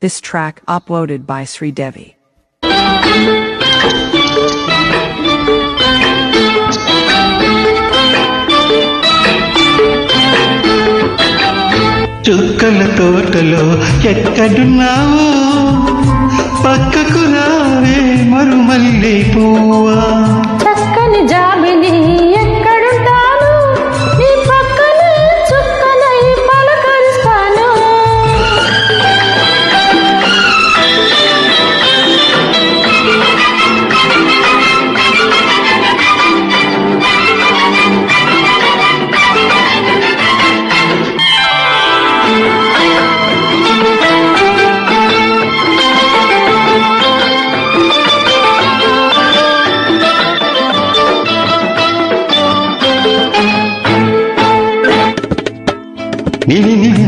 This track uploaded by Sri Devi. చుక్కల తోటలో ఎక్కడున్నావో పక్కకు రావే మరుమల్లె పువ్వా. చక్కని జాబిలి ఎక్కడుంటాను నీ పక్కనే చుక్కనై పలకరిస్తాను.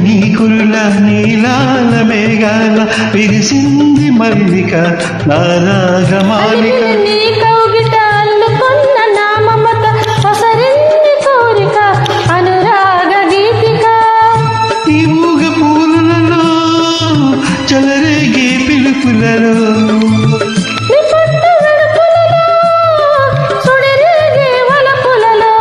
నీ కురుల నీలాల మేఘాల విరిసింది మల్లిక నా రాగమాలిక. నీ కౌగిట అల్లుకున్న నా మమత పసరింది కోరిక అనురాగ గీతిక. ఈ మూగ పూలలో చలరేగే పిలుపులలో నీ పట్టు వెడుపులలో సుడిరేగే వలపులలో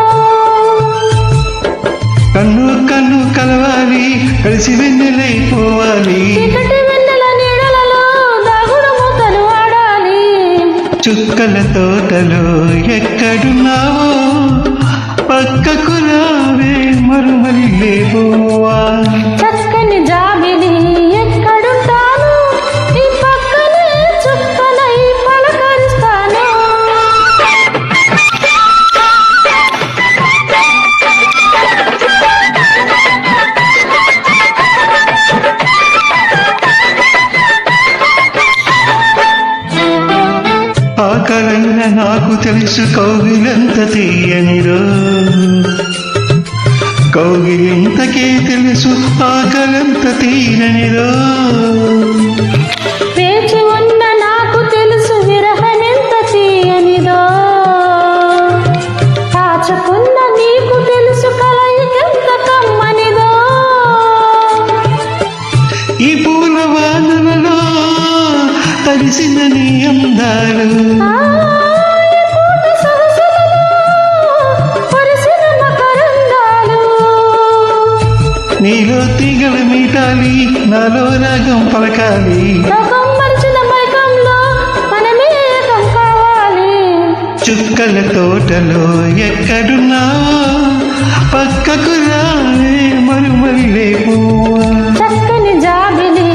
కన్ను కన్ను కలవాలి కలిసి వెన్నెలైపోవాలి. చీకటి వెన్నెల నీడలలో దాగుడు మూతలు ఆడాలి. చుక్కల తోటలో ఎక్కడున్నావో పక్కకు రావే మరుమల్లె పువ్వా. చక్కని జాబిలి ఎక్కడుంటాను నీ పక్కనే చుక్కనై పలకరిస్తాను. ఆకలైన నాకు తెలుసు కౌగిలంత తీయనిరో, కౌగిలింతకే తెలుసు ఆకలంత తీరనిరో. వేచి ఉన్న నాకు తెలుసు విరహమెంత తీయనిదో, కాచుకున్న నీకు తెలుసు కలయికెంత కమ్మనిదో. ఈ పూల వానలలో తడిసిన నీ అందాలు ఆ, ఈ పూట సొగసులలో పరిసిన మకరందాలు. నీలో తీగల మీటాలి నాలో రాగం పలకాలి. లోకం మరిచిన మైకంలో మనమే ఏకం కావాలి. చుక్కల తోటలో ఎక్కడున్నావో పక్కకు రావే మరుమల్లె పువ్వా. చక్కని జాబిలి